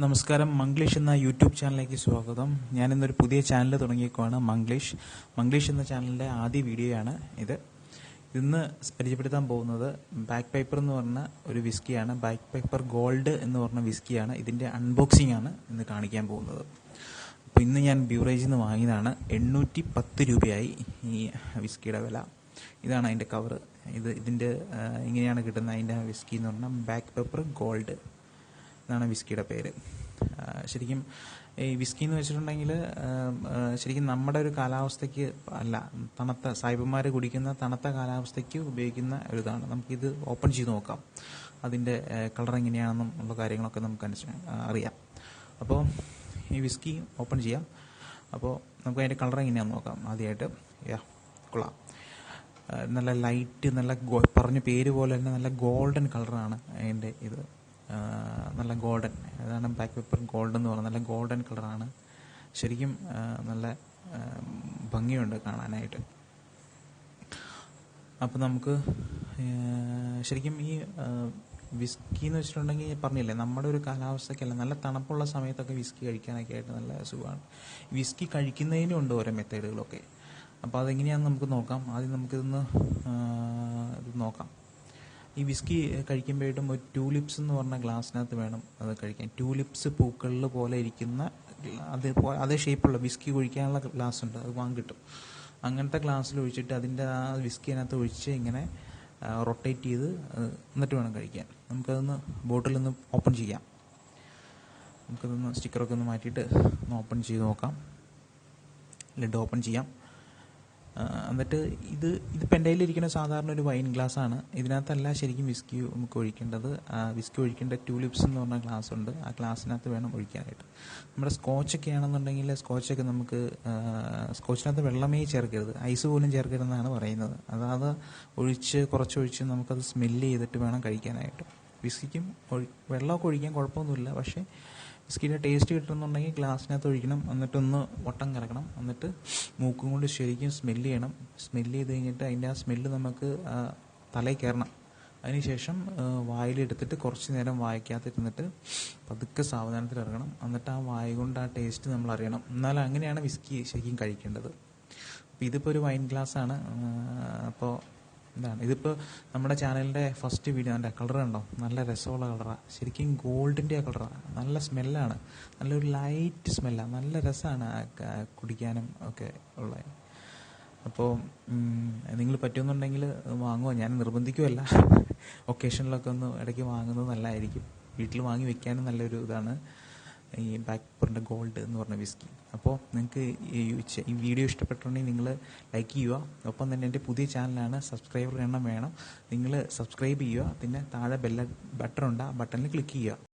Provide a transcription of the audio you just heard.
നമസ്കാരം. മംഗ്ലീഷ് എന്ന യൂട്യൂബ് ചാനലിലേക്ക് സ്വാഗതം. ഞാനിന്നൊരു പുതിയ ചാനൽ തുടങ്ങിയേക്കുവാണ്, മംഗ്ലീഷ് എന്ന ചാനലിൻ്റെ ആദ്യ വീഡിയോയാണ് ഇത്. ഇന്ന് പരിചയപ്പെടുത്താൻ പോകുന്നത് ബാക്ക് പേപ്പർ എന്ന് പറഞ്ഞ ഒരു വിസ്കിയാണ്. ബാക്ക് പേപ്പർ ഗോൾഡ് എന്ന് പറഞ്ഞ വിസ്കിയാണ്. ഇതിൻ്റെ അൺബോക്സിംഗ് ആണ് ഇന്ന് കാണിക്കാൻ പോകുന്നത്. അപ്പോൾ ഇന്ന് ഞാൻ ബ്യൂറേജിൽ നിന്ന് വാങ്ങിയതാണ്. 810 രൂപയായി ഈ വിസ്കിയുടെ വില. ഇതാണ് അതിൻ്റെ കവറ്. ഇതിൻ്റെ ഇങ്ങനെയാണ് കിട്ടുന്നത്. അതിൻ്റെ വിസ്കി എന്ന് പറഞ്ഞാൽ ബാക്ക് പേപ്പർ ഗോൾഡ് എന്നാണ് വിസ്കിയുടെ പേര്. ശരിക്കും ഈ വിസ്കി എന്ന് വെച്ചിട്ടുണ്ടെങ്കിൽ ശരിക്കും നമ്മുടെ ഒരു കാലാവസ്ഥയ്ക്ക് അല്ല, തണുത്ത സായിപ്പന്മാർ കുടിക്കുന്ന തണുത്ത കാലാവസ്ഥയ്ക്ക് ഉപയോഗിക്കുന്ന ഒരു ഇതാണ്. നമുക്കിത് ഓപ്പൺ ചെയ്ത് നോക്കാം. അതിൻ്റെ കളർ എങ്ങനെയാണെന്നും ഉള്ള കാര്യങ്ങളൊക്കെ നമുക്ക് അറിയാം. അപ്പോൾ ഈ വിസ്കി ഓപ്പൺ ചെയ്യാം. അപ്പോൾ നമുക്ക് അതിൻ്റെ കളർ എങ്ങനെയാണെന്ന് നോക്കാം. ആദ്യമായിട്ട് കൊള്ളാം. നല്ല ലൈറ്റ്, നല്ല പറഞ്ഞ പേര് പോലെ തന്നെ നല്ല ഗോൾഡൻ കളറാണ് അതിൻ്റെ ഇത്. നല്ല ഗോൾഡൻ, അതാണ് ബാക്ക് പേപ്പർ ഗോൾഡ് എന്ന് പറയുന്നത്. നല്ല ഗോൾഡൻ കളറാണ്. ശരിക്കും നല്ല ഭംഗിയുണ്ട് കാണാനായിട്ട്. അപ്പോൾ നമുക്ക് ശരിക്കും ഈ വിസ്കി എന്ന് വെച്ചിട്ടുണ്ടെങ്കിൽ പറഞ്ഞില്ലേ, നമ്മുടെ ഒരു കാലാവസ്ഥയ്ക്കല്ല, നല്ല തണുപ്പുള്ള സമയത്തൊക്കെ വിസ്കി കഴിക്കാനൊക്കെ ആയിട്ട് നല്ല സുഖമാണ്. വിസ്കി കഴിക്കുന്നതിനും ഉണ്ട് ഓരോ മെത്തേഡുകളൊക്കെ. അപ്പോൾ അതെങ്ങനെയാണെന്ന് നമുക്ക് നോക്കാം. ആദ്യം നമുക്കിതൊന്ന് നോക്കാം. ഈ വിസ്കി കഴിക്കുമ്പോഴേക്കും ഒരു ട്യൂലിപ്സ് എന്ന് പറഞ്ഞ ഗ്ലാസ്സിനകത്ത് വേണം അത് കഴിക്കാൻ. ട്യൂലിപ്സ് പൂക്കളിൽ പോലെ ഇരിക്കുന്ന അതേ ഷേപ്പുള്ള വിസ്കി ഒഴിക്കാനുള്ള ഗ്ലാസ് ഉണ്ട്, അത് വാങ്ങി കിട്ടും. അങ്ങനത്തെ ഗ്ലാസ്സിൽ ഒഴിച്ചിട്ട് അതിൻ്റെ ആ വിസ്കി അതിനകത്ത് ഒഴിച്ച് ഇങ്ങനെ റൊട്ടേറ്റ് ചെയ്ത് എന്നിട്ട് വേണം കഴിക്കാൻ. നമുക്കതൊന്ന് ബോട്ടിലൊന്ന് ഓപ്പൺ ചെയ്യാം. നമുക്കതൊന്ന് സ്റ്റിക്കറൊക്കെ ഒന്ന് മാറ്റിയിട്ട് ഒന്ന് ഓപ്പൺ ചെയ്ത് നോക്കാം. ലിഡ് ഓപ്പൺ ചെയ്യാം. എന്നിട്ട് ഇതിപ്പോൾ എൻ്റെ കയ്യിലിരിക്കുന്ന സാധാരണ ഒരു വൈൻ ഗ്ലാസ്സാണ്. ഇതിനകത്തല്ല ശരിക്കും വിസ്കി നമുക്ക് ഒഴിക്കേണ്ടത്. വിസ്കി ഒഴിക്കേണ്ട ട്യൂലിപ്സ് എന്ന് പറഞ്ഞ ഗ്ലാസ് ഉണ്ട്, ആ ഗ്ലാസ്സിനകത്ത് വേണം ഒഴിക്കാനായിട്ട്. നമ്മുടെ സ്കോച്ചൊക്കെ ആണെന്നുണ്ടെങ്കിൽ സ്കോച്ചൊക്കെ നമുക്ക് സ്കോച്ചിനകത്ത് വെള്ളമേ ചേർക്കരുത്, ഐസ് പോലും ചേർക്കരുതെന്നാണ് പറയുന്നത്. അതായത് കുറച്ചൊഴിച്ച് നമുക്കത് സ്മെല്ല് ചെയ്തിട്ട് വേണം കഴിക്കാനായിട്ട്. വിസ്കിക്കും വെള്ളമൊക്കെ ഒഴിക്കാൻ കുഴപ്പമൊന്നുമില്ല, പക്ഷേ വിസ്കിയുടെ ടേസ്റ്റ് കിട്ടണമെന്നുണ്ടെങ്കിൽ ഗ്ലാസ്സിനകത്ത് ഒഴിക്കണം. എന്നിട്ടൊന്ന് വട്ടം കറക്കണം. എന്നിട്ട് മൂക്കും കൊണ്ട് ശരിക്കും സ്മെല്ല് ചെയ്യണം. സ്മെല്ല് ചെയ്ത് കഴിഞ്ഞിട്ട് അതിൻ്റെ ആ സ്മെല്ല് നമുക്ക് തലയിൽ കയറണം. അതിനുശേഷം വായിലെടുത്തിട്ട് കുറച്ച് നേരം വായിക്കാത്തിരുന്നിട്ട് പതുക്കെ സാവധാനത്തിൽ ഇറങ്ങണം. എന്നിട്ട് ആ വായ കൊണ്ട് ആ ടേസ്റ്റ് നമ്മൾ അറിയണം. എന്നാൽ അങ്ങനെയാണ് വിസ്കി ശരിക്കും കഴിക്കേണ്ടത്. അപ്പോൾ ഇതിപ്പോൾ ഒരു വൈൻ ഗ്ലാസ്സാണ്. അപ്പോൾ എന്താണ് ഇതിപ്പോൾ നമ്മുടെ ചാനലിൻ്റെ ഫസ്റ്റ് വീഡിയോ. എൻ്റെ കളർ കണ്ടോ, നല്ല രസമുള്ള കളറാണ്. ശരിക്കും ഗോൾഡിൻ്റെ കളറാണ്. നല്ല സ്മെല്ലാണ്, നല്ലൊരു ലൈറ്റ് സ്മെല്ലാണ്. നല്ല രസമാണ് കുടിക്കാനും ഒക്കെ ഉള്ളത്. അപ്പോൾ നിങ്ങൾ പറ്റുമെന്നുണ്ടെങ്കിൽ വാങ്ങുമോ? ഞാൻ നിർബന്ധിക്കുമല്ല, ഒക്കേഷനിലൊക്കെ ഒന്ന് ഇടയ്ക്ക് വാങ്ങുന്നത് നല്ലതായിരിക്കും. വീട്ടിൽ വാങ്ങി വെക്കാനും നല്ലൊരു ഇതാണ് ഈ ബാക്ക് പേപ്പറിൻ്റെ ഗോൾഡ് എന്ന് പറഞ്ഞ വിസ്കി. അപ്പോൾ നിങ്ങൾക്ക് ഈ വീഡിയോ ഇഷ്ടപ്പെട്ടിട്ടുണ്ടെങ്കിൽ നിങ്ങൾ ലൈക്ക് ചെയ്യുക. ഒപ്പം തന്നെ എൻ്റെ പുതിയ ചാനലാണ്, സബ്സ്ക്രൈബർ എണ്ണം വേണം. നിങ്ങൾ സബ്സ്ക്രൈബ് ചെയ്യുക. പിന്നെ താഴെ ബട്ടൺ ഉണ്ട്, ആ ബട്ടണിൽ ക്ലിക്ക് ചെയ്യുക.